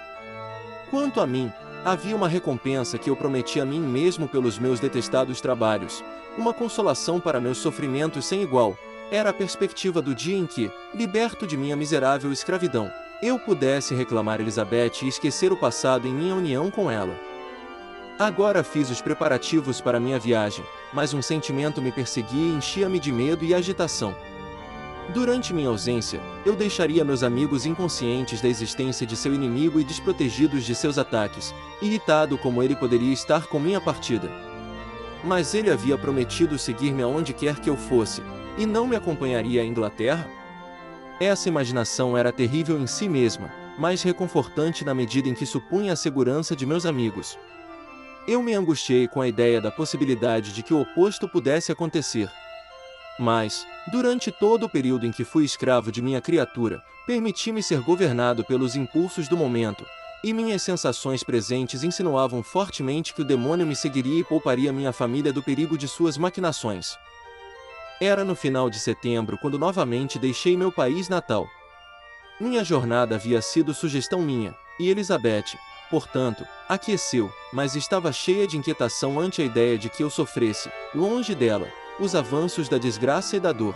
Quanto a mim, havia uma recompensa que eu prometi a mim mesmo pelos meus detestados trabalhos, uma consolação para meus sofrimentos sem igual, era a perspectiva do dia em que, liberto de minha miserável escravidão, eu pudesse reclamar Elizabeth e esquecer o passado em minha união com ela. Agora fiz os preparativos para minha viagem, mas um sentimento me perseguia e enchia-me de medo e agitação. Durante minha ausência, eu deixaria meus amigos inconscientes da existência de seu inimigo e desprotegidos de seus ataques, irritado como ele poderia estar com minha partida. Mas ele havia prometido seguir-me aonde quer que eu fosse, e não me acompanharia à Inglaterra? Essa imaginação era terrível em si mesma, mas reconfortante na medida em que supunha a segurança de meus amigos. Eu me angustiei com a ideia da possibilidade de que o oposto pudesse acontecer. Mas, durante todo o período em que fui escravo de minha criatura, permiti-me ser governado pelos impulsos do momento, e minhas sensações presentes insinuavam fortemente que o demônio me seguiria e pouparia minha família do perigo de suas maquinações. Era no final de setembro quando novamente deixei meu país natal. Minha jornada havia sido sugestão minha, e Elizabeth, portanto, aqueceu, mas estava cheia de inquietação ante a ideia de que eu sofresse, longe dela, os avanços da desgraça e da dor.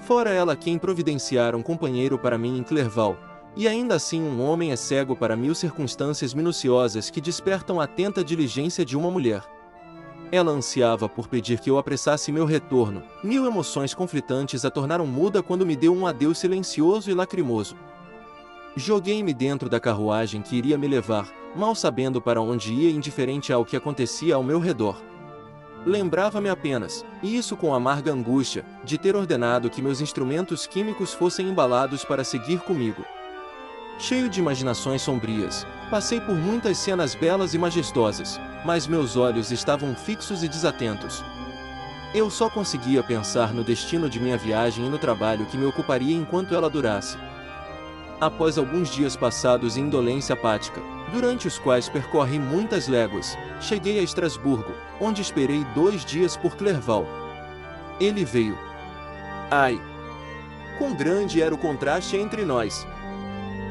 Fora ela quem providenciara um companheiro para mim em Clerval, e ainda assim um homem é cego para 1000 circunstâncias minuciosas que despertam a atenta diligência de uma mulher. Ela ansiava por pedir que eu apressasse meu retorno, 1000 emoções conflitantes a tornaram muda quando me deu um adeus silencioso e lacrimoso. Joguei-me dentro da carruagem que iria me levar, mal sabendo para onde ia e indiferente ao que acontecia ao meu redor. Lembrava-me apenas, e isso com amarga angústia, de ter ordenado que meus instrumentos químicos fossem embalados para seguir comigo. Cheio de imaginações sombrias, passei por muitas cenas belas e majestosas, mas meus olhos estavam fixos e desatentos. Eu só conseguia pensar no destino de minha viagem e no trabalho que me ocuparia enquanto ela durasse. Após alguns dias passados em indolência apática, durante os quais percorri muitas léguas, cheguei a Estrasburgo, onde esperei 2 dias por Clerval. Ele veio. Ai! Quão grande era o contraste entre nós!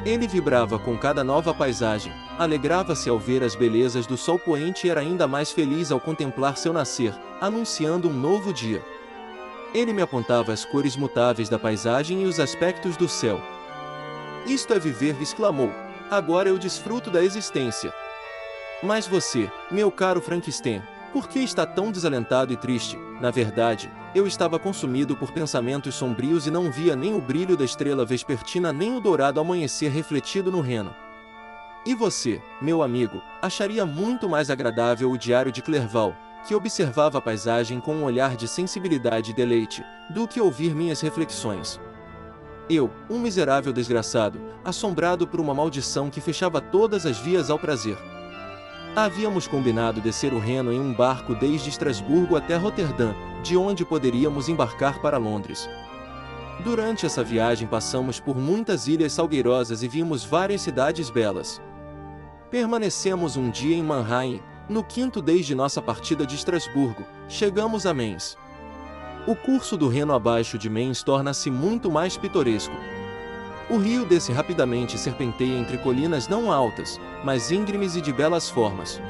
Ele vibrava com cada nova paisagem, alegrava-se ao ver as belezas do sol poente e era ainda mais feliz ao contemplar seu nascer, anunciando um novo dia. Ele me apontava as cores mutáveis da paisagem e os aspectos do céu. Isto é viver, exclamou. Agora eu desfruto da existência. Mas você, meu caro Frankenstein, por que está tão desalentado e triste? Na verdade, eu estava consumido por pensamentos sombrios e não via nem o brilho da estrela vespertina nem o dourado amanhecer refletido no Reno. E você, meu amigo, acharia muito mais agradável o diário de Clerval, que observava a paisagem com um olhar de sensibilidade e deleite, do que ouvir minhas reflexões. Eu, um miserável desgraçado, assombrado por uma maldição que fechava todas as vias ao prazer. Havíamos combinado descer o Reno em um barco desde Estrasburgo até Roterdã, de onde poderíamos embarcar para Londres. Durante essa viagem passamos por muitas ilhas salgueirosas e vimos várias cidades belas. Permanecemos um dia em Mannheim, no quinto desde nossa partida de Estrasburgo, chegamos a Mainz. O curso do Reno abaixo de Mainz torna-se muito mais pitoresco. O rio desce rapidamente e serpenteia entre colinas não altas, mas íngremes e de belas formas.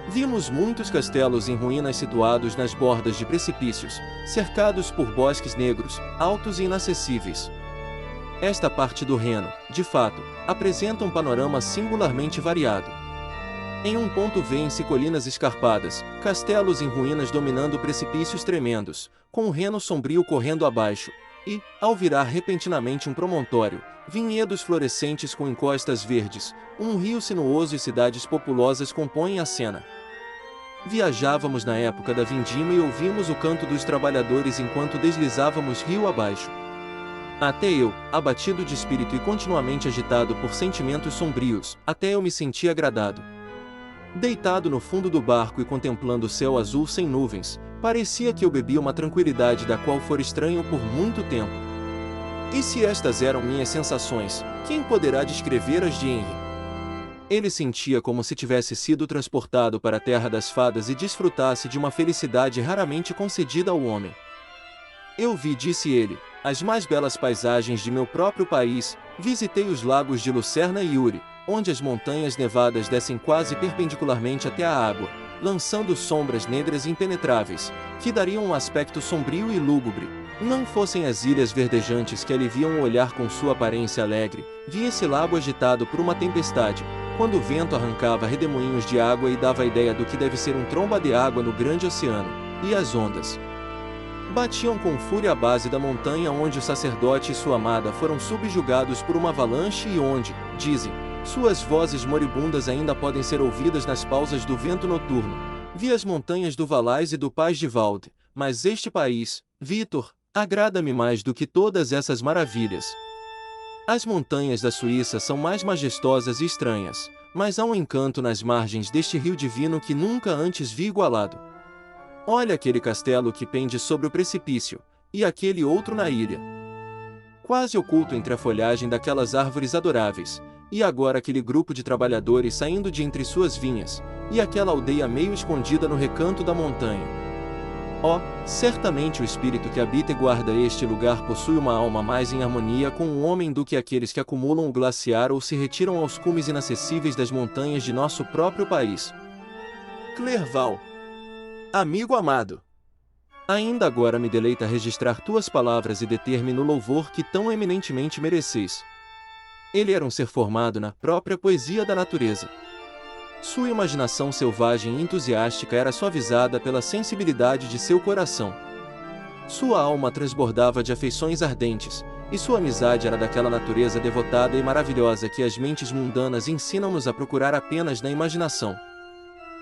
Vimos muitos castelos em ruínas situados nas bordas de precipícios, cercados por bosques negros, altos e inacessíveis. Esta parte do Reno, de fato, apresenta um panorama singularmente variado. Em um ponto vêem-se colinas escarpadas, castelos em ruínas dominando precipícios tremendos, com o Reno sombrio correndo abaixo, e, ao virar repentinamente um promontório, vinhedos florescentes com encostas verdes, um rio sinuoso e cidades populosas compõem a cena. Viajávamos na época da vindima e ouvimos o canto dos trabalhadores enquanto deslizávamos rio abaixo. Até eu, abatido de espírito e continuamente agitado por sentimentos sombrios, até eu me senti agradado. Deitado no fundo do barco e contemplando o céu azul sem nuvens, parecia que eu bebia uma tranquilidade da qual fora estranho por muito tempo. E se estas eram minhas sensações, quem poderá descrever as de Henry? Ele sentia como se tivesse sido transportado para a terra das fadas e desfrutasse de uma felicidade raramente concedida ao homem. Eu vi, disse ele, as mais belas paisagens de meu próprio país, visitei os lagos de Lucerna e Uri, onde as montanhas nevadas descem quase perpendicularmente até a água, lançando sombras negras impenetráveis, que dariam um aspecto sombrio e lúgubre, Não fossem as ilhas verdejantes que aliviam o olhar com sua aparência alegre, via esse lago agitado por uma tempestade, quando o vento arrancava redemoinhos de água e dava a ideia do que deve ser um tromba de água no grande oceano, e as ondas batiam com fúria à base da montanha onde o sacerdote e sua amada foram subjugados por uma avalanche e onde, dizem, suas vozes moribundas ainda podem ser ouvidas nas pausas do vento noturno. Vi as montanhas do Valais e do Paz de Valde, mas este país, Vitor, agrada-me mais do que todas essas maravilhas. As montanhas da Suíça são mais majestosas e estranhas, mas há um encanto nas margens deste rio divino que nunca antes vi igualado. Olha aquele castelo que pende sobre o precipício, e aquele outro na ilha, quase oculto entre a folhagem daquelas árvores adoráveis, e agora aquele grupo de trabalhadores saindo de entre suas vinhas, e aquela aldeia meio escondida no recanto da montanha. Oh, certamente o espírito que habita e guarda este lugar possui uma alma mais em harmonia com o homem do que aqueles que acumulam o glaciar ou se retiram aos cumes inacessíveis das montanhas de nosso próprio país. Clerval. Amigo amado, ainda agora me deleita registrar tuas palavras e deter-me no louvor que tão eminentemente mereceis. Ele era um ser formado na própria poesia da natureza. Sua imaginação selvagem e entusiástica era suavizada pela sensibilidade de seu coração. Sua alma transbordava de afeições ardentes, e sua amizade era daquela natureza devotada e maravilhosa que as mentes mundanas ensinam-nos a procurar apenas na imaginação.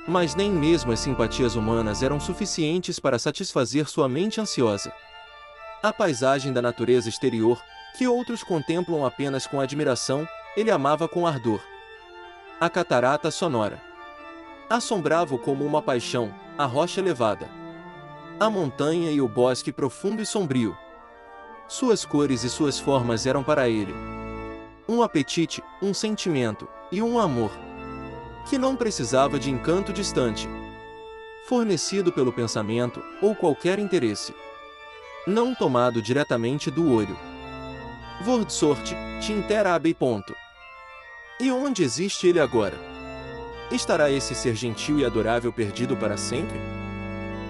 Mas nem mesmo as simpatias humanas eram suficientes para satisfazer sua mente ansiosa. A paisagem da natureza exterior, que outros contemplam apenas com admiração, ele amava com ardor. A catarata sonora assombrava-o como uma paixão, a rocha elevada, a montanha e o bosque profundo e sombrio. Suas cores e suas formas eram para ele um apetite, um sentimento e um amor que não precisava de encanto distante, fornecido pelo pensamento ou qualquer interesse, não tomado diretamente do olho. Wordsworth, Tinter Abbey. E onde existe ele agora? Estará esse ser gentil e adorável perdido para sempre?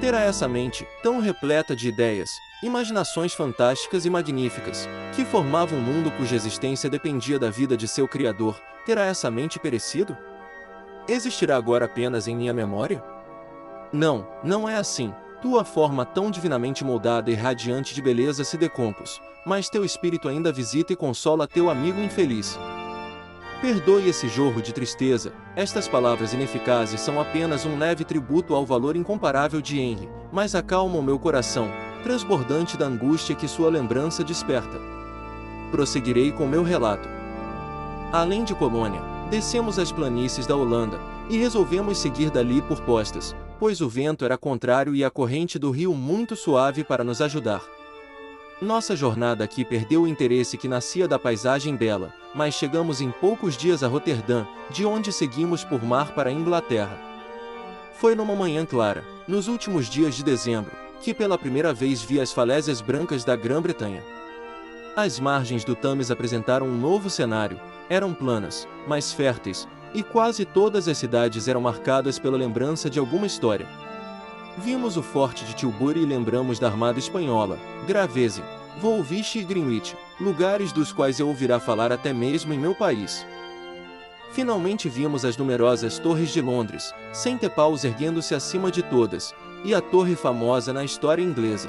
Terá essa mente, tão repleta de ideias, imaginações fantásticas e magníficas, que formava um mundo cuja existência dependia da vida de seu Criador, terá essa mente perecido? Existirá agora apenas em minha memória? Não, não é assim. Tua forma tão divinamente moldada e radiante de beleza se decompôs, mas teu espírito ainda visita e consola teu amigo infeliz. Perdoe esse jorro de tristeza, estas palavras ineficazes são apenas um leve tributo ao valor incomparável de Henry, mas acalmam meu coração, transbordante da angústia que sua lembrança desperta. Prosseguirei com meu relato. Além de Colônia, descemos as planícies da Holanda, e resolvemos seguir dali por postas, pois o vento era contrário e a corrente do rio muito suave para nos ajudar. Nossa jornada aqui perdeu o interesse que nascia da paisagem bela, mas chegamos em poucos dias a Roterdã, de onde seguimos por mar para a Inglaterra. Foi numa manhã clara, nos últimos dias de dezembro, que pela primeira vez vi as falésias brancas da Grã-Bretanha. As margens do Thames apresentaram um novo cenário, eram planas, mais férteis, e quase todas as cidades eram marcadas pela lembrança de alguma história. Vimos o forte de Tilbury e lembramos da Armada Espanhola, Gravesend, Woolwich e Greenwich, lugares dos quais eu ouvirá falar até mesmo em meu país. Finalmente vimos as numerosas torres de Londres, St. Paul's erguendo-se acima de todas, e a torre famosa na história inglesa.